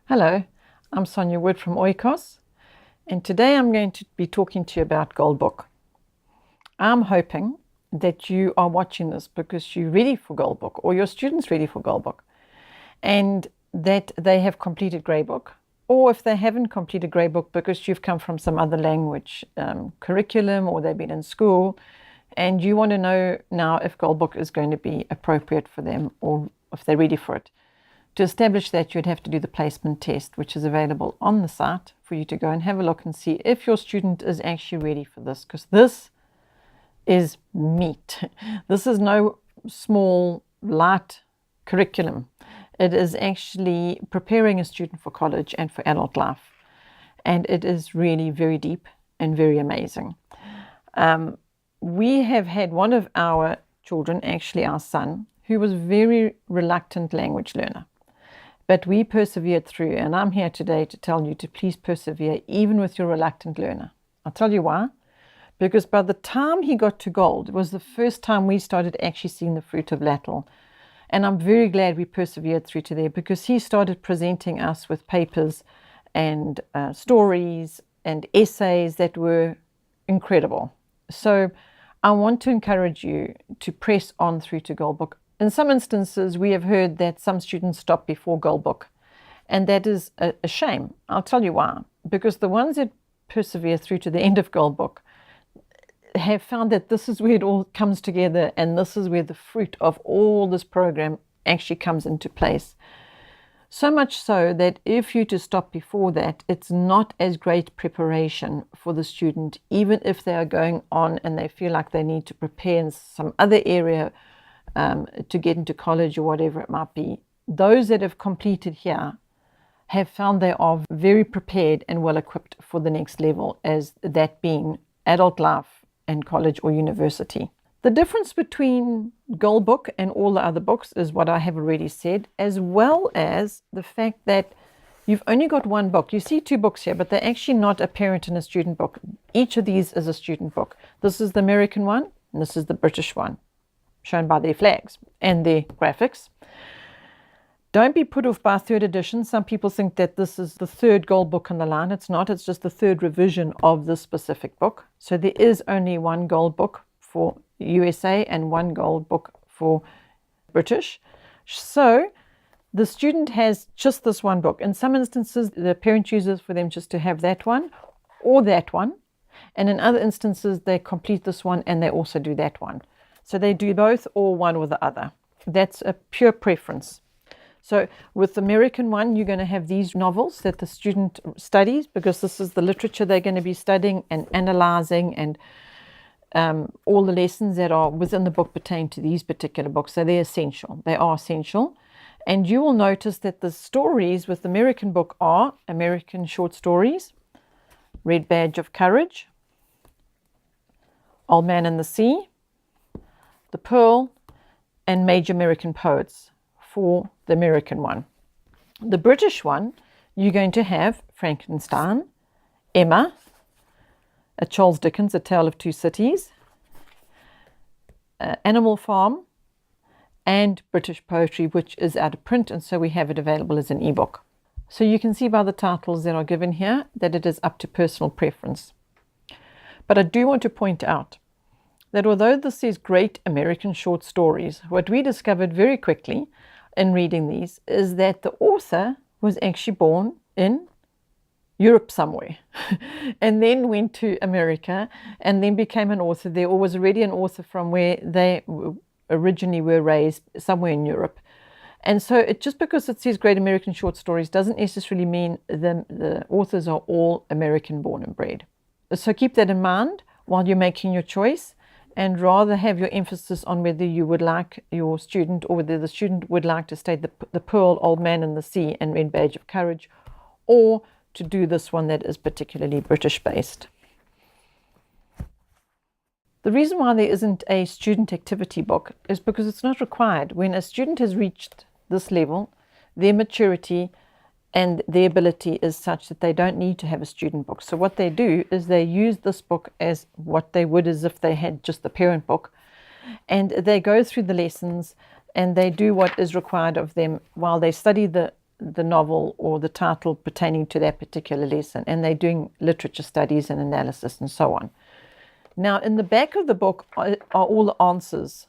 Hello, I'm Sonia Wood from Oikos, and today I'm going to be talking to you about Gold Book. I'm hoping that you are watching this because you're ready for Gold Book, or your students ready for Gold Book, and that they have completed Grey Book, or if they haven't completed Grey Book because you've come from some other language curriculum, or they've been in school, and you want to know now if Gold Book is going to be appropriate for them, or if they're ready for it. To establish that, you'd have to do the placement test, which is available on the site for you to go and have a look and see if your student is actually ready for this, because this is meat. This is no small, light curriculum. It is actually preparing a student for college and for adult life. And it is really very deep and very amazing. We have had one of our children, actually our son, who was a very reluctant language learner. But we persevered through, and I'm here today to tell you to please persevere even with your reluctant learner. I'll tell you why. Because by the time he got to gold, it was the first time we started actually seeing the fruit of LLATL. And I'm very glad we persevered through to there, because he started presenting us with papers and stories and essays that were incredible. So I want to encourage you to press on through to Gold Book. In some instances, we have heard that some students stop before Gold Book, and that is a shame. I'll tell you why. Because the ones that persevere through to the end of Gold Book have found that this is where it all comes together, and this is where the fruit of all this program actually comes into place. So much so that if you to stop before that, it's not as great preparation for the student, even if they are going on and they feel like they need to prepare in some other area to get into college or whatever it might be. Those that have completed here have found they are very prepared and well equipped for the next level, as that being adult life and college or university. The difference between Gold Book and all the other books is what I have already said, as well as the fact that you've only got one book. You see two books here, but they're actually not a parent and a student book. Each of these is a student book. This is the American one, and this is the British one, shown by their flags and their graphics. Don't be put off by third edition. Some people think that this is the third Gold Book on the line. It's not. It's just the third revision of this specific book. So there is only one Gold Book for USA and one Gold Book for British. So the student has just this one book. In some instances, the parent chooses for them just to have that one or that one. And in other instances, they complete this one and they also do that one. So they do both or one or the other. That's a pure preference. So with the American one, you're going to have these novels that the student studies, because this is the literature they're going to be studying and analyzing, and all the lessons that are within the book pertain to these particular books. So they're essential. They are essential. And you will notice that the stories with the American book are American short stories, Red Badge of Courage, Old Man and the Sea, The Pearl, and Major American Poets for the American one. The British one, you're going to have Frankenstein, Emma, a Charles Dickens, A Tale of Two Cities, Animal Farm, and British Poetry, which is out of print, and so we have it available as an ebook. So you can see by the titles that are given here that it is up to personal preference. But I do want to point out that although this says Great American Short Stories, what we discovered very quickly in reading these is that the author was actually born in Europe somewhere and then went to America and then became an author there, or was already an author from where they originally were raised, somewhere in Europe. And so just because it says Great American Short Stories doesn't necessarily mean the authors are all American born and bred. So keep that in mind while you're making your choice, and rather have your emphasis on whether you would like your student, or whether the student would like to study the Pearl, Old Man and the Sea, and Red Badge of Courage, or to do this one that is particularly British based. The reason why there isn't a student activity book is because it's not required. When a student has reached this level, their maturity and their ability is such that they don't need to have a student book. So what they do is they use this book as what they would as if they had just the parent book, and they go through the lessons and they do what is required of them while they study the the novel or the title pertaining to that particular lesson, and they're doing literature studies and analysis and so on. Now, in the back of the book are all the answers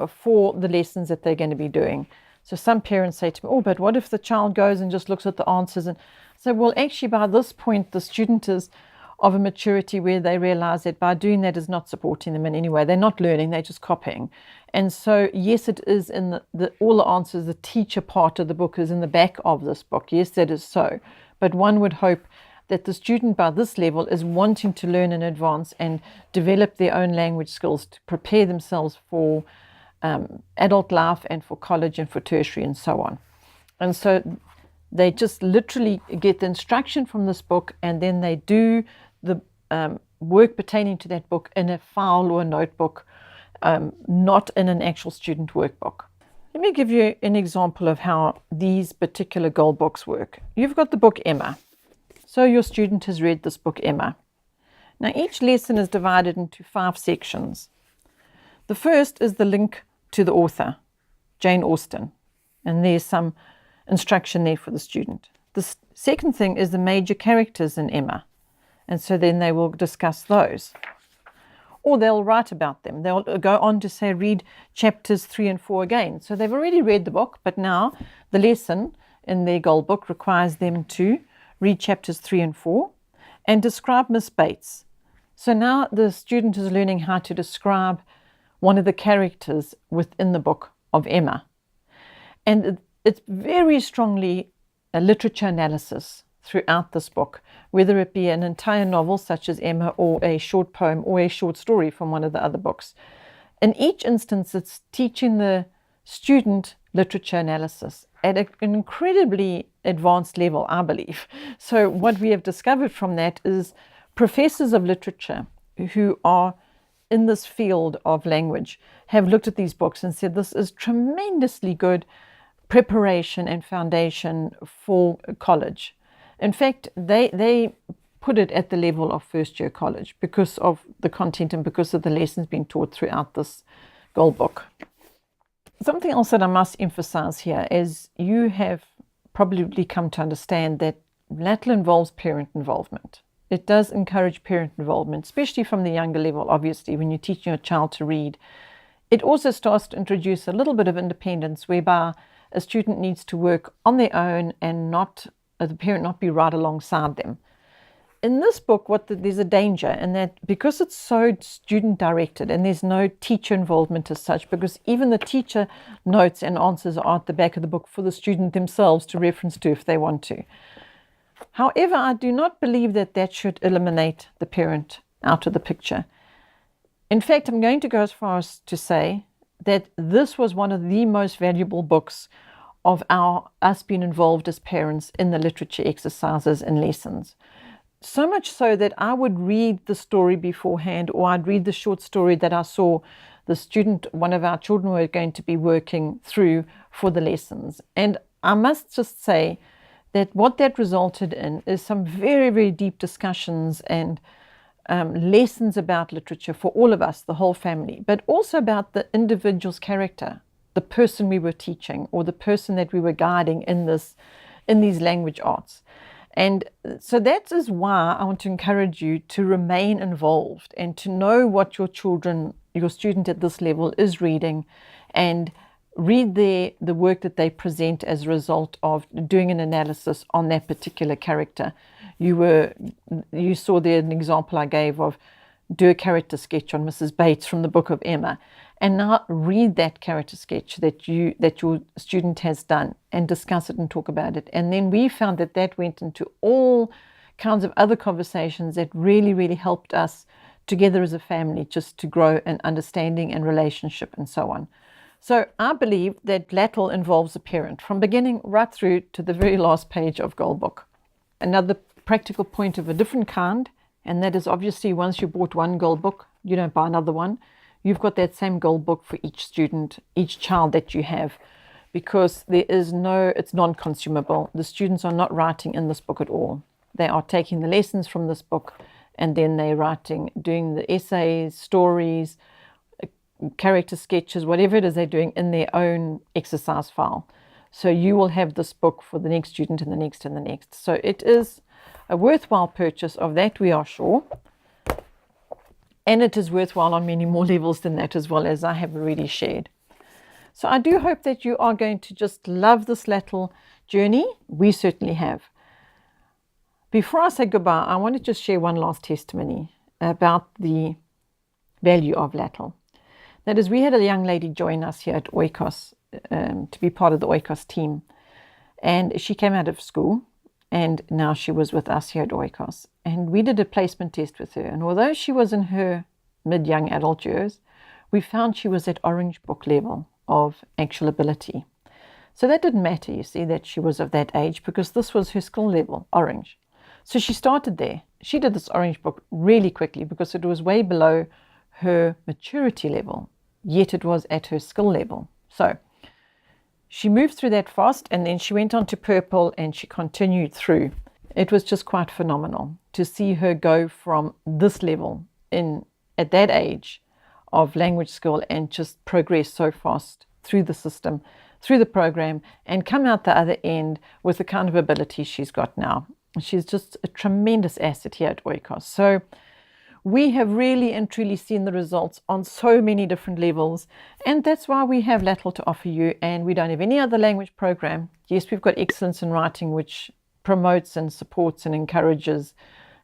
for the lessons that they're going to be doing. So some parents say to me, oh, but what if the child goes and just looks at the answers? And so, well, actually, by this point, the student is of a maturity where they realize that by doing that is not supporting them in any way. They're not learning, they're just copying. And so, yes, it is in all the answers, the teacher part of the book is in the back of this book. Yes, that is so. But one would hope that the student by this level is wanting to learn in advance and develop their own language skills to prepare themselves for adult life and for college and for tertiary and so on. And so they just literally get the instruction from this book, and then they do the work pertaining to that book in a file or a notebook, not in an actual student workbook. Let me give you an example of how these particular goal books work. You've got the book Emma. So your student has read this book Emma. Now each lesson is divided into 5 sections. The first is the link to the author, Jane Austen, and there's some instruction there for the student. The second thing is the major characters in Emma, and so then they will discuss those. Or they'll write about them. They'll go on to say, read chapters 3 and 4 again. So they've already read the book, but now the lesson in their goal book requires them to read chapters 3 and 4 and describe Miss Bates. So now the student is learning how to describe one of the characters within the book of Emma. And it's very strongly a literature analysis throughout this book, whether it be an entire novel such as Emma or a short poem or a short story from one of the other books. In each instance, it's teaching the student literature analysis at an incredibly advanced level, I believe. So what we have discovered from that is professors of literature who are in this field of language have looked at these books and said this is tremendously good preparation and foundation for college. In fact, they put it at the level of first year college because of the content and because of the lessons being taught throughout this goal book. Something else that I must emphasize here is you have probably come to understand that LLATL involves parent involvement. It does encourage parent involvement, especially from the younger level, obviously, when you're teaching your child to read. It also starts to introduce a little bit of independence whereby a student needs to work on their own and not the parent not be right alongside them. In this book, there's a danger in that because it's so student directed and there's no teacher involvement as such, because even the teacher notes and answers are at the back of the book for the student themselves to reference to if they want to. However, I do not believe that should eliminate the parent out of the picture. In fact, I'm going to go as far as to say that this was one of the most valuable books of us being involved as parents in the literature exercises and lessons. So much so that I would read the story beforehand, or I'd read the short story that I saw the student, one of our children, were going to be working through for the lessons. And I must just say that what that resulted in is some very, very deep discussions and lessons about literature for all of us, the whole family, but also about the individual's character, the person we were teaching or the person that we were guiding in these language arts. And so that is why I want to encourage you to remain involved and to know what your student at this level is reading, and read the work that they present as a result of doing an analysis on that particular character. You saw there an example I gave of do a character sketch on Mrs. Bates from the book of Emma, and now read that character sketch that your student has done and discuss it and talk about it. And then we found that went into all kinds of other conversations that really, really helped us together as a family just to grow in understanding and relationship and so on. So I believe that LLATL involves a parent from beginning right through to the very last page of Goal Book. Another practical point of a different kind, and that is obviously once you bought one Goal Book, you don't buy another one. You've got that same Goal Book for each student, each child that you have, because it's non-consumable. The students are not writing in this book at all. They are taking the lessons from this book and then they're doing the essays, stories, character sketches, whatever it is they're doing in their own exercise file. So you will have this book for the next student and the next and the next. So it is a worthwhile purchase, of that we are sure. And it is worthwhile on many more levels than that as well, as I have already shared. So I do hope that you are going to just love this LLATL journey. We certainly have. Before I say goodbye, I want to just share one last testimony about the value of LLATL. That is, we had a young lady join us here at Oikos to be part of the Oikos team. And she came out of school, and now she was with us here at Oikos. And we did a placement test with her. And although she was in her mid-young adult years, we found she was at orange book level of actual ability. So that didn't matter, you see, that she was of that age, because this was her skill level, orange. So she started there. She did this orange book really quickly because it was way below her maturity level, yet it was at her skill level. So she moved through that fast, and then she went on to purple, and she continued through. It was just quite phenomenal to see her go from this level at that age of language skill and just progress so fast through the system, through the program, and come out the other end with the kind of ability she's got now. She's just a tremendous asset here at Oikos. So we have really and truly seen the results on so many different levels, and that's why we have LLATL to offer you, and we don't have any other language program. Yes, we've got Excellence in Writing, which promotes and supports and encourages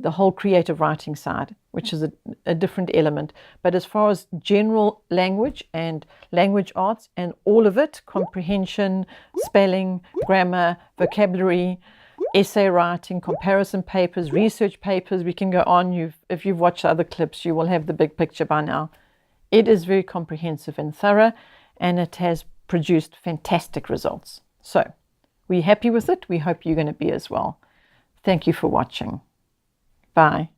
the whole creative writing side, which is a different element. But as far as general language and language arts and all of it, comprehension, spelling, grammar, vocabulary, essay writing, comparison papers, research papers, we can go on. If you've watched other clips, you will have the big picture by now. It is very comprehensive and thorough, and it has produced fantastic results. So we're happy with it. We hope you're going to be as well. Thank you for watching. Bye.